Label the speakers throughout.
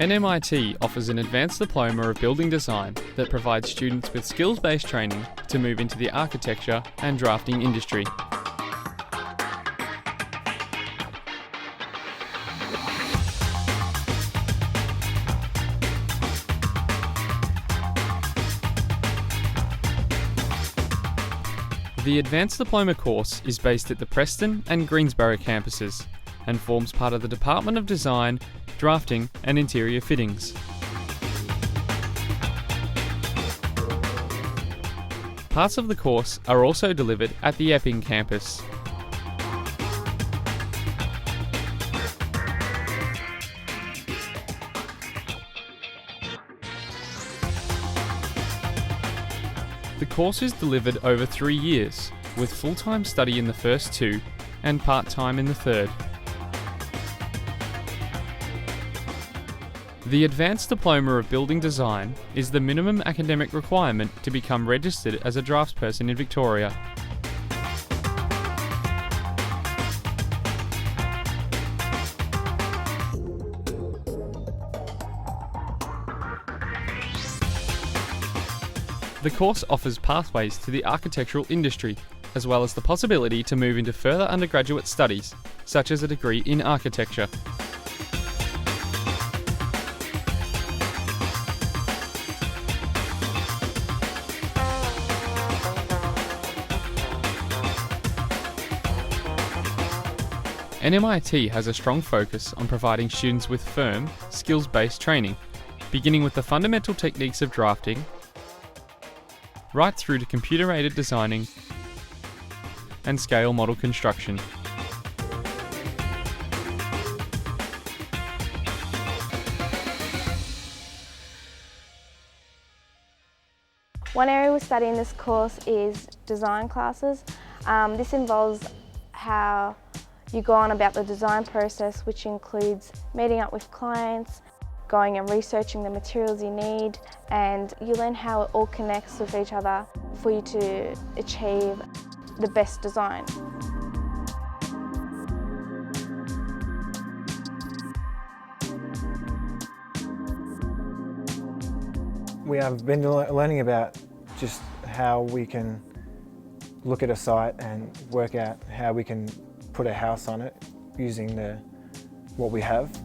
Speaker 1: NMIT offers an advanced diploma of building design that provides students with skills-based training to move into the architecture and drafting industry. The Advanced Diploma course is based at the Preston and Greensborough campuses and forms part of the Department of Design, Drafting and Interior Fittings. Parts of the course are also delivered at the Epping campus. The course is delivered over 3 years, with full-time study in the first 2 and part-time in the third. The Advanced Diploma of Building Design is the minimum academic requirement to become registered as a draftsperson in Victoria. The course offers pathways to the architectural industry, as well as the possibility to move into further undergraduate studies, such as a degree in architecture. NMIT has a strong focus on providing students with firm, skills-based training, beginning with the fundamental techniques of drafting, right through to computer-aided designing and scale model construction.
Speaker 2: One area we study in this course is design classes. This involves how you go on about the design process, which includes meeting up with clients, going and researching the materials you need, and you learn how it all connects with each other for you to achieve the best design.
Speaker 3: We have been learning about just how we can look at a site and work out how we can put a house on it using what we have.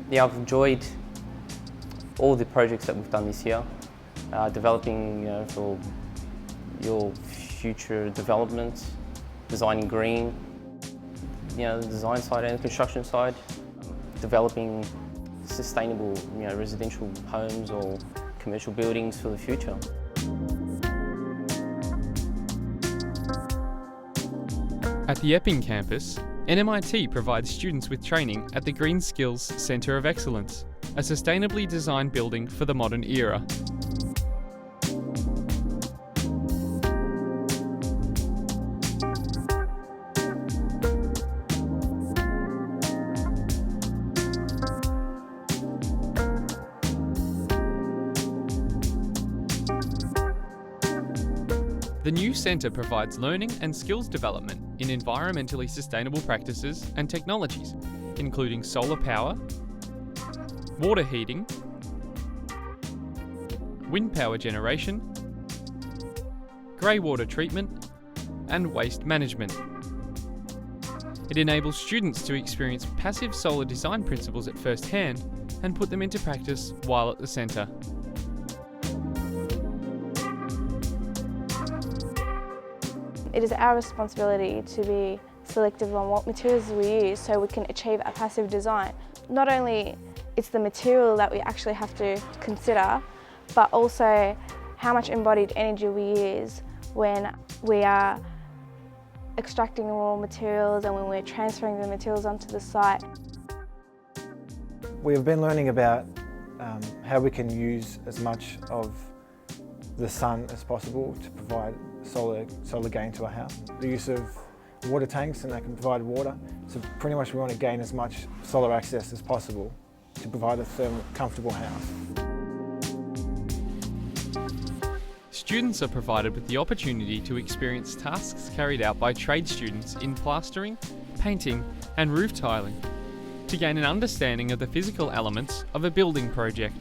Speaker 4: Yeah, I've enjoyed all the projects that we've done this year, developing for your future development, designing green, the design side and the construction side, developing sustainable residential homes or commercial buildings for the future.
Speaker 1: At the Epping campus, NMIT provides students with training at the Green Skills Centre of Excellence, a sustainably designed building for the modern era. The new centre provides learning and skills development in environmentally sustainable practices and technologies, including solar power, water heating, wind power generation, grey water treatment, and waste management. It enables students to experience passive solar design principles at first hand and put them into practice while at the centre.
Speaker 2: It is our responsibility to be selective on what materials we use so we can achieve a passive design. Not only it's the material that we actually have to consider, but also how much embodied energy we use when we are extracting the raw materials and when we're transferring the materials onto the site.
Speaker 3: We've been learning about how we can use as much of the sun as possible to provide solar gain to our house. The use of water tanks, and they can provide water. So pretty much we want to gain as much solar access as possible to provide a comfortable house.
Speaker 1: Students are provided with the opportunity to experience tasks carried out by trade students in plastering, painting and roof tiling to gain an understanding of the physical elements of a building project.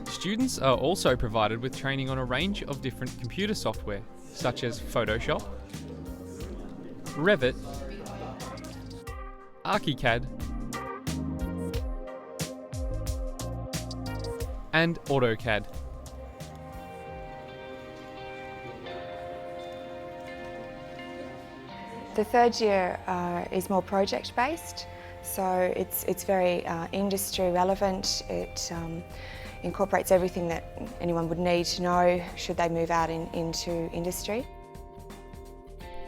Speaker 1: Students are also provided with training on a range of different computer software, such as Photoshop, Revit, ArchiCAD, and AutoCAD.
Speaker 5: The third year is more project-based, so it's very industry relevant. It incorporates everything that anyone would need to know should they move out into industry.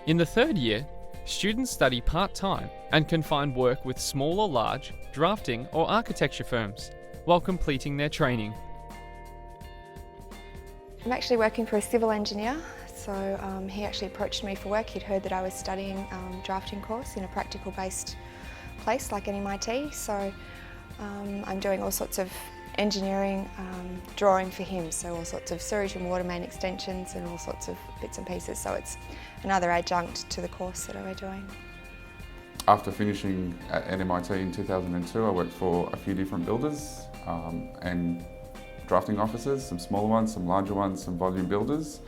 Speaker 1: In the third year, students study part-time and can find work with small or large drafting or architecture firms while completing their training.
Speaker 5: I'm actually working for a civil engineer, so he actually approached me for work. He'd heard that I was studying drafting course in a practical-based place like NMIT, so I'm doing all sorts of engineering drawing for him, so all sorts of sewage and water main extensions and all sorts of bits and pieces, so it's another adjunct to the course that we're doing.
Speaker 6: After finishing at NMIT in 2002, I worked for a few different builders and drafting offices, some smaller ones, some larger ones, some volume builders,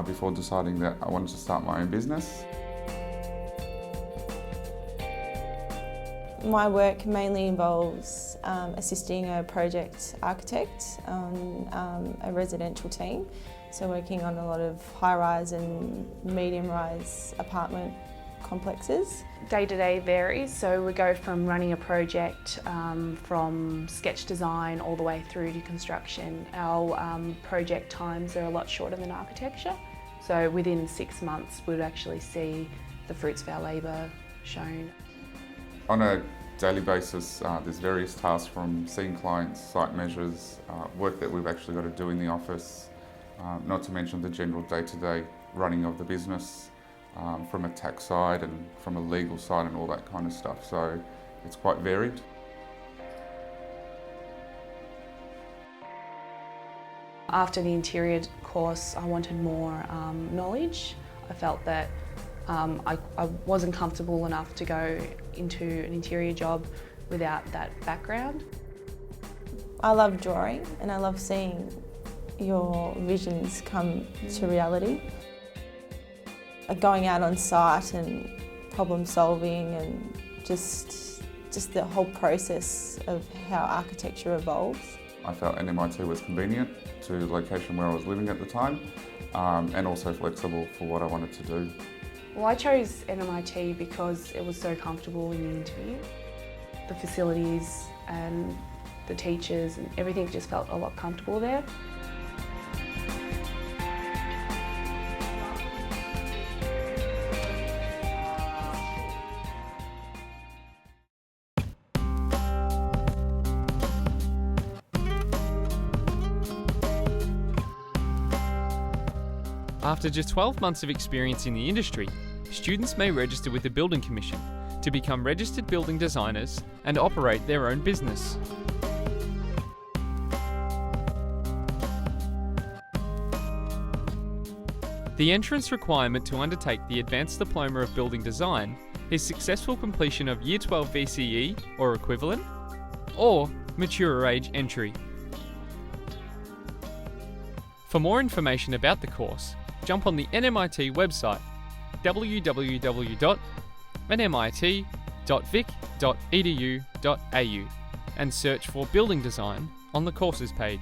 Speaker 6: before deciding that I wanted to start my own business.
Speaker 7: My work mainly involves assisting a project architect on a residential team, so working on a lot of high-rise and medium-rise apartment complexes.
Speaker 8: Day-to-day varies, so we go from running a project from sketch design all the way through to construction. Our project times are a lot shorter than architecture, so within 6 months we'd actually see the fruits of our labour shown.
Speaker 6: On a daily basis, there's various tasks from seeing clients, site measures, work that we've actually got to do in the office, not to mention the general day-to-day running of the business, from a tax side and from a legal side and all that kind of stuff, so it's quite varied.
Speaker 8: After the interior course, I wanted more knowledge. I felt that I wasn't comfortable enough to go into an interior job without that background.
Speaker 7: I love drawing and I love seeing your visions come to reality. Going out on site and problem solving and just the whole process of how architecture evolves.
Speaker 6: I felt NMIT was convenient to the location where I was living at the time, and also flexible for what I wanted to do.
Speaker 8: Well, I chose NMIT because it was so comfortable in the interview. The facilities and the teachers and everything just felt a lot comfortable there.
Speaker 1: After just 12 months of experience in the industry, students may register with the Building Commission to become registered building designers and operate their own business. The entrance requirement to undertake the Advanced Diploma of Building Design is successful completion of Year 12 VCE or equivalent, or mature age entry. For more information about the course, jump on the NMIT website www.nmit.vic.edu.au and search for Building Design on the courses page.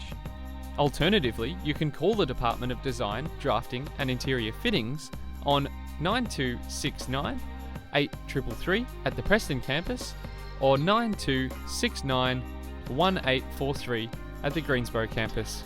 Speaker 1: Alternatively, you can call the Department of Design, Drafting and Interior Fittings on 9269 8333 at the Preston campus or 9269 1843 at the Greensboro campus.